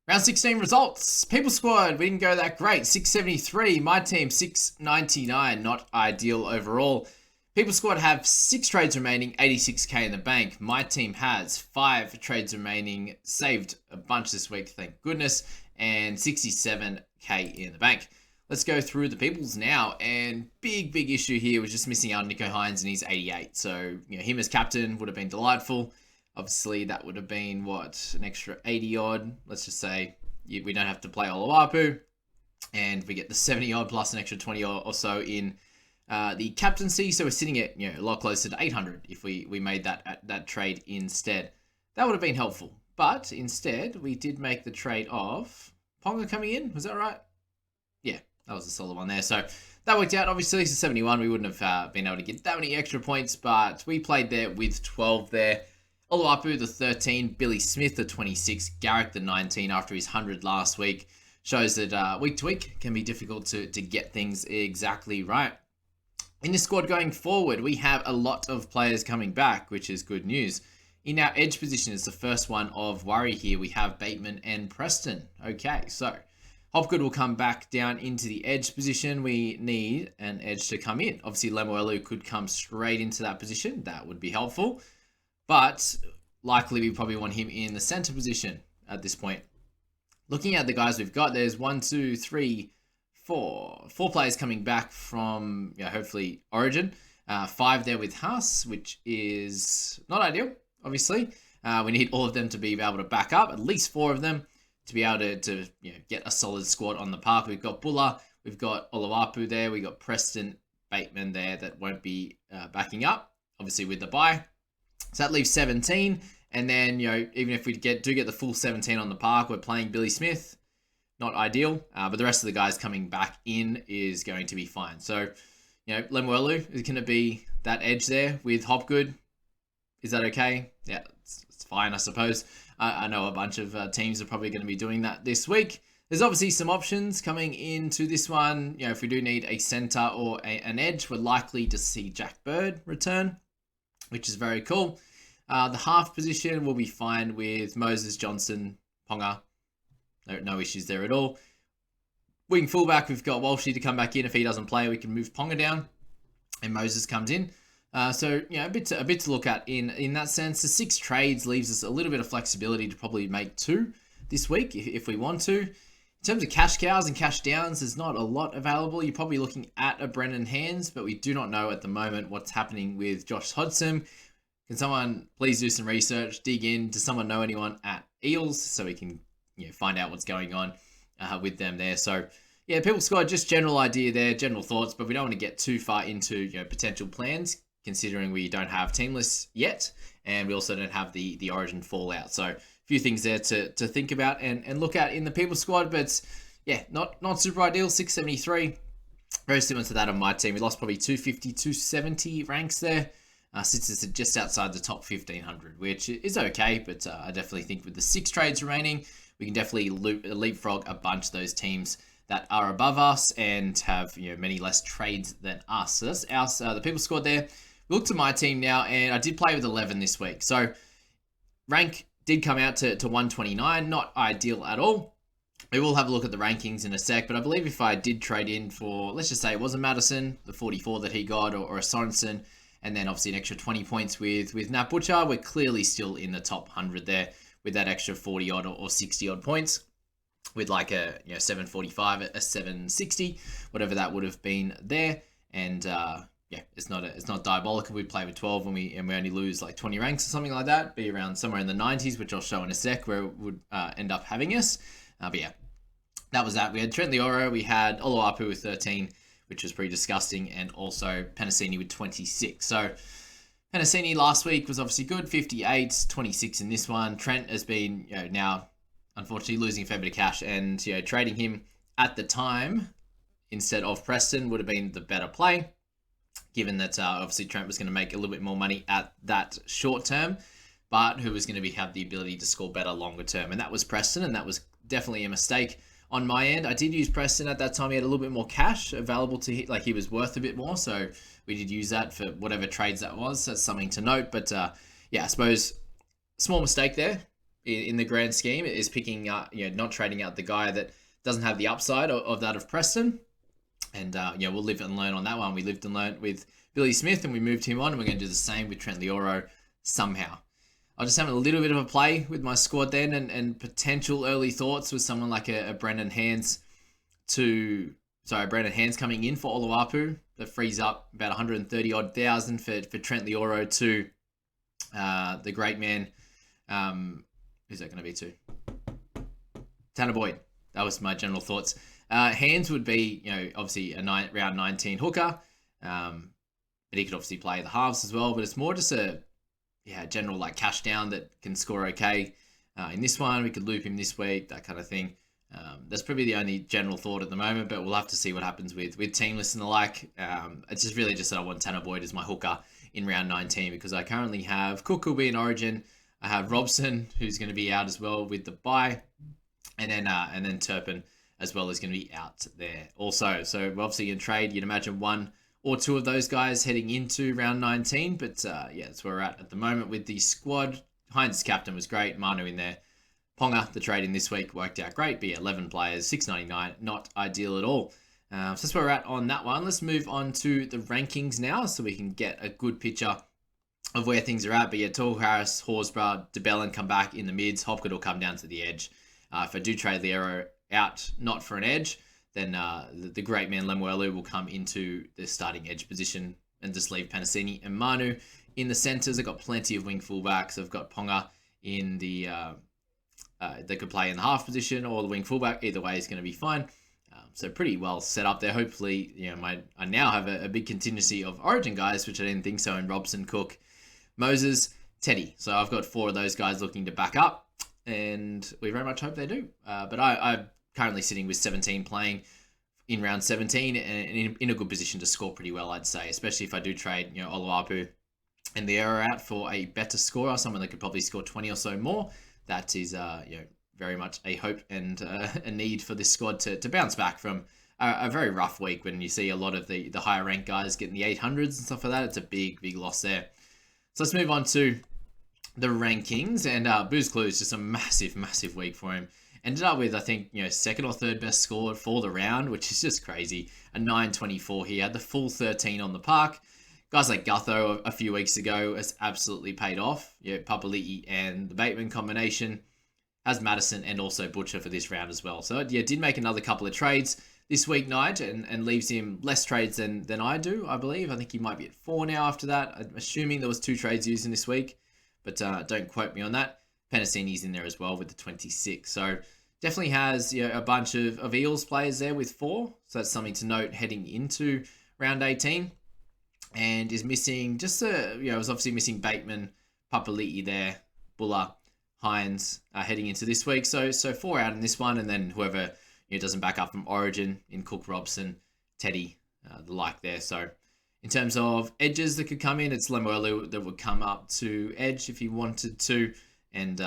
Round 16 results. People squad, we didn't go that great. 673. My team, 699. Not ideal overall. People squad have 6 trades remaining, 86k in the bank. My team has 5 trades remaining, saved a bunch this week, thank goodness, and 67k in the bank. Let's go through the peoples now, and big issue here was just missing out Nicho Hynes and he's 88. So, him as captain would have been delightful. Obviously, that would have been, an extra 80 odd. Let's just say we don't have to play Oluwapu. And we get the 70 odd plus an extra 20 or so in the captaincy. So we're sitting at a lot closer to 800 if we made that trade instead. That would have been helpful. But instead, we did make the trade of Ponga coming in. Was that right? Yeah, that was a solid one there. So that worked out. Obviously, it's a 71. We wouldn't have been able to get that many extra points. But we played there with 12 there. Oluwapu, the 13, Billy Smith, the 26, Garrick, the 19, after his 100 last week. Shows that week to week can be difficult to get things exactly right. In this squad going forward, we have a lot of players coming back, which is good news. In our edge position, it's the first one of worry here. We have Bateman and Preston. Okay, so Hopgood will come back down into the edge position. We need an edge to come in. Obviously, Lemuelu could come straight into that position. That would be helpful. But likely we probably want him in the center position at this point. Looking at the guys we've got, there's 1, 2, 3, 4 players coming back from hopefully Origin. 5 there with Haas, which is not ideal, obviously. We need all of them to be able to back up, at least 4 of them, to be able to get a solid squad on the park. We've got Bulla, we've got Oluwapu there, we've got Preston, Bateman there that won't be backing up, obviously with the bye. So that leaves 17, and then even if we do get the full 17 on the park, we're playing Billy Smith. Not ideal, but the rest of the guys coming back in is going to be fine. So, Lemuelu is going to be that edge there with Hopgood. Is that okay? Yeah, it's fine, I suppose. I know a bunch of teams are probably going to be doing that this week. There's obviously some options coming into this one. If we do need a center or an edge, we're likely to see Jack Bird return, which is very cool. The half position will be fine with Moses, Johnson, Ponga. No issues there at all. Wing fullback, we've got Walshy to come back in. If he doesn't play, we can move Ponga down, and Moses comes in. So a bit to look at in that sense. The 6 trades leaves us a little bit of flexibility to probably make 2 this week if we want to. In terms of cash cows and cash downs, there's not a lot available. You're probably looking at a Brendan Hands, but we do not know at the moment what's happening with Josh Hodgson. Can someone please do some research, dig in? Does someone know anyone at Eels so we can find out what's going on with them there? So yeah, People Squad, just general idea there, general thoughts, but we don't want to get too far into potential plans, considering we don't have team lists yet, and we also don't have the Origin fallout. So a few things there to think about and look at in the People Squad, but yeah, not super ideal. 673, very similar to that on my team. We lost probably 250, 270 ranks there. Sits us just outside the top 1500, which is okay, but I definitely think with the 6 trades remaining, we can definitely leapfrog a bunch of those teams that are above us and have many less trades than us. So that's the People Squad there. We look to my team now, and I did play with 11 this week. So rank did come out to 129, not ideal at all. We will have a look at the rankings in a sec, but I believe if I did trade in for, let's just say it was a Madison, the 44 that he got, or a Sorensen, and then obviously an extra 20 points with Nat Butcher, we're clearly still in the top 100 there with that extra 40 odd or 60 odd points, with like a 745, a 760, whatever that would have been there. And yeah, it's not diabolical. We play with 12 and we only lose like 20 ranks or something like that. Be around somewhere in the 90s, which I'll show in a sec where it would end up having us. But yeah, that was that. We had Trent Leoro, we had Oluwapu with 13, which was pretty disgusting, and also Penasini with 26. So Penasini last week was obviously good, 58, 26 in this one. Trent has been now unfortunately losing a fair bit of cash, and trading him at the time instead of Preston would have been the better play, given that obviously Trent was going to make a little bit more money at that short term, but who was going to have the ability to score better longer term, and that was Preston, and that was definitely a mistake on my end. I did use Preston at that time. He had a little bit more cash available to hit, like he was worth a bit more, so we did use that for whatever trades that was. That's something to note, but yeah, I suppose small mistake there in the grand scheme is picking up, not trading out the guy that doesn't have the upside of that of Preston. And we'll live and learn on that one. We lived and learned with Billy Smith, and we moved him on, and we're going to do the same with Trent Lioro somehow. I was just having a little bit of a play with my squad then, and potential early thoughts with someone like a Brendan Hands coming in for Oluwapu. That frees up about 130 odd thousand for Trent Lioro to the great man. Who's that going to be to? Tanner Boyd. That was my general thoughts. Hands would be, obviously a round 19 hooker. But he could obviously play the halves as well. But it's more just a general like cash down that can score okay. In this one, we could loop him this week, that kind of thing. That's probably the only general thought at the moment, but we'll have to see what happens with team lists and the like. It's just really just that I want Tanner Boyd as my hooker in round 19 because I currently have Cook who'll be in Origin. I have Robson who's going to be out as well with the bye, and then Turpin as well is going to be out there also. So we're obviously in trade. You'd imagine one or two of those guys heading into round 19, but that's where we're at the moment with the squad. Heinz' captain was great. Manu in there. Ponga, the trade in this week worked out great. Be 11 players, 699, not ideal at all. So that's where we're at on that one. Let's move on to the rankings now so we can get a good picture of where things are at. But Tohu Harris, Horsburgh, DeBellin come back in the mids. Hopgood will come down to the edge. If I do trade Lioro out, not for an edge, then the great man Lemuelu will come into the starting edge position and just leave Panasini and Manu in the centres. I've got plenty of wing fullbacks. I've got Ponga in the... they could play in the half position or the wing fullback. Either way is going to be fine. So pretty well set up there. Hopefully, I now have a big contingency of Origin guys, which I didn't think so, in Robson, Cook, Moses, Teddy. So I've got 4 of those guys looking to back up, and we very much hope they do. But I'm currently sitting with 17 playing in round 17 and in a good position to score pretty well, I'd say, especially if I do trade, Oluwapu and the error out for a better scorer, someone that could probably score 20 or so more. That is, very much a hope and a need for this squad to bounce back from a very rough week when you see a lot of the higher ranked guys getting the 800s and stuff like that. It's a big, big loss there. So let's move on to the rankings. And Booze Clue is just a massive, massive week for him. Ended up with, I think, second or third best score for the round, which is just crazy. A 924 here. Had the full 13 on the park. Guys like Gutho a few weeks ago has absolutely paid off. Papali'i and the Bateman combination has Madison and also Butcher for this round as well. So did make another couple of trades this week, Nige, and leaves him less trades than I do, I believe. I think he might be at 4 now after that. I'm assuming there was 2 trades used in this week, but don't quote me on that. Panasini's in there as well with the 26. So definitely has a bunch of Eels players there with 4. So that's something to note heading into round 18. And is missing just was obviously missing Bateman, Papali'i there, Buller, Hines heading into this week. So 4 out in this one, and then whoever doesn't back up from Origin in Cook, Robson, Teddy, the like there. So in terms of edges that could come in, it's Lemuelu that would come up to edge if he wanted to, and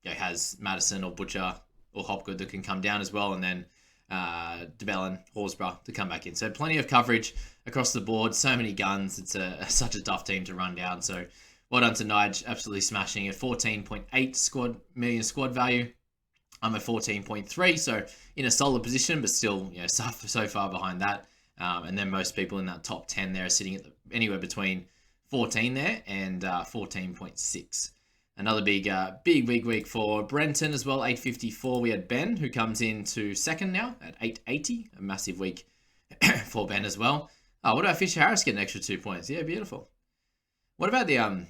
has Madison or Butcher or Hopgood that can come down as well, and then DeBellin, Horsburgh to come back in. So plenty of coverage across the board. So many guns. It's such a tough team to run down. So well done to Nige, absolutely smashing it. 14.8 million squad value. I'm at 14.3, so in a solid position, but still so far behind that. And then most people in that top 10 there are sitting at anywhere between 14 there and 14.6. Another big week for Brenton as well, 854. We had Ben, who comes into second now at 880. A massive week for Ben as well. Oh, what about Fisher Harris get an extra 2 points? Yeah, beautiful. What about the... I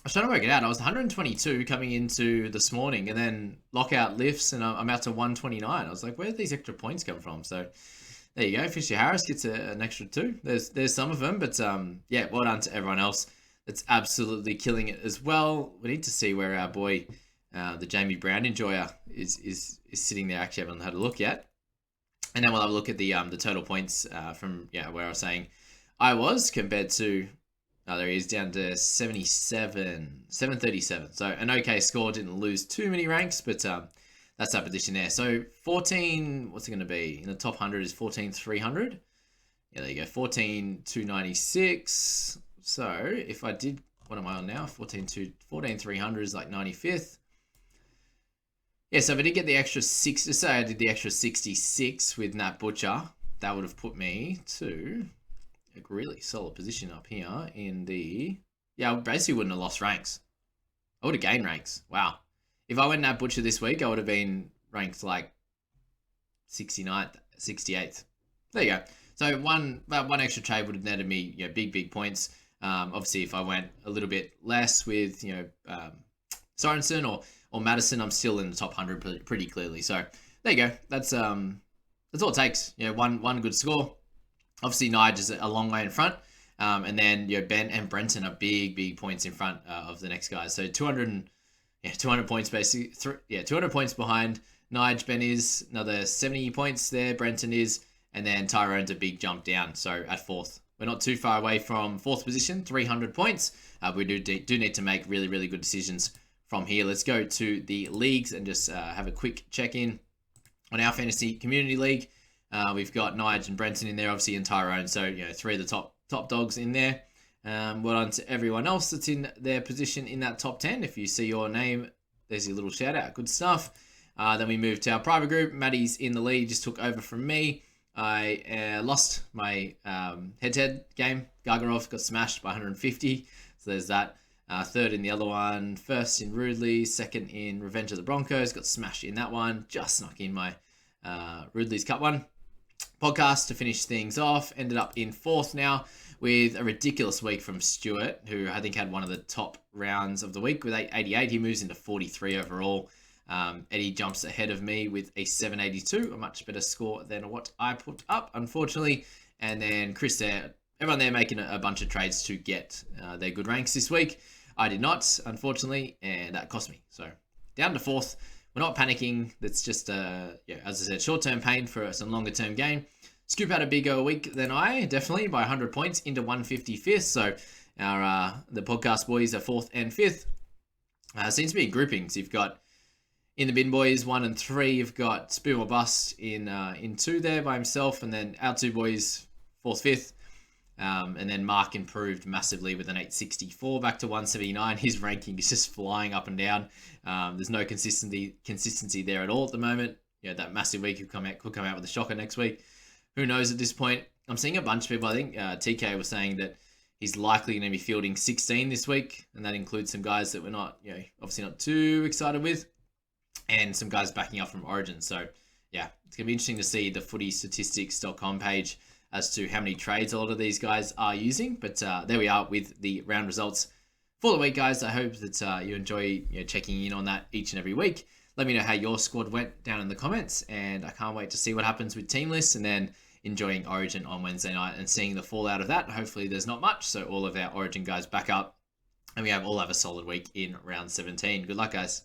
was trying to work it out. I was 122 coming into this morning, and then lockout lifts, and I'm out to 129. I was like, where did these extra points come from? So there you go. Fisher Harris gets an extra 2. There's some of them, but well done to everyone else. That's absolutely killing it as well. We need to see where our boy, the Jamie Brown enjoyer, is sitting there. Actually, haven't had a look yet. And then we'll have a look at the total points from where I was saying I was compared to. There he is, down to 737. So an okay score. Didn't lose too many ranks, but that's that position there. So 14. What's it going to be in the top 100? Is 14,300. Yeah, there you go. 14,296. So if I did, what am I on now? 14,300 is like 95th. Yeah, so if I did get the extra 6, to say I did the extra 66 with Nat Butcher, that would have put me to a really solid position up here in the... Yeah, I basically wouldn't have lost ranks. I would have gained ranks. Wow. If I went Nat Butcher this week, I would have been ranked like 69th, 68th. There you go. So one extra trade would have netted me, big points. Obviously, if I went a little bit less with, Sorensen or Madison, I'm still in the top 100 pretty clearly. So there you go. That's all it takes. One good score. Obviously, Nige is a long way in front. And then Ben and Brenton are big points in front of the next guys. So 200 points basically. 200 points behind Nige. Ben is another 70 points there. Brenton is, and then Tyrone's a big jump down. So at fourth, we're not too far away from fourth position. 300 points. We do need to make really good decisions from here. Let's go to the leagues and just have a quick check in on our fantasy community league. We've got Nige and Brenton in there, obviously, and Tyrone. So, three of the top dogs in there. Well done to everyone else that's in their position in that top 10. If you see your name, there's your little shout out. Good stuff. Then we move to our private group. Maddie's in the lead, just took over from me. I lost my head-to-head game. Gargarov got smashed by 150. So there's that. Third in the other one. First in Rudley. Second in Revenge of the Broncos. Got smashed in that one. Just snuck in my Rudley's Cup one. Podcast to finish things off. Ended up in fourth now with a ridiculous week from Stuart, who I think had one of the top rounds of the week with 888. He moves into 43 overall. Eddie jumps ahead of me with a 782, a much better score than what I put up, unfortunately. And then Chris there, everyone there making a bunch of trades to get their good ranks this week. I did not, unfortunately, and that cost me. So down to fourth. We're not panicking. That's just, as I said, short-term pain for some longer-term gain. Scoop had a bigger week than I, definitely, by 100 points into 155th. So the podcast boys are fourth and fifth. Seems to be in groupings. You've got in the bin boys 1 and 3. You've got Spoon or Bust in 2 there by himself, and then our 2 boys 4th, 5th. And then Mark improved massively with an 864 back to 179. His ranking is just flying up and down. There's no consistency there at all at the moment. That massive week could come out with a shocker next week. Who knows at this point? I'm seeing a bunch of people. I think TK was saying that he's likely going to be fielding 16 this week, and that includes some guys that we're not, obviously not too excited with, and some guys backing up from Origin. So yeah, it's going to be interesting to see the footystatistics.com page as to how many trades a lot of these guys are using. But there we are with the round results for the week, guys. I hope that you enjoy checking in on that each and every week. Let me know how your squad went down in the comments, and I can't wait to see what happens with team lists and then enjoying Origin on Wednesday night and seeing the fallout of that. Hopefully there's not much, so all of our Origin guys back up, and we all have a solid week in round 17. Good luck, guys.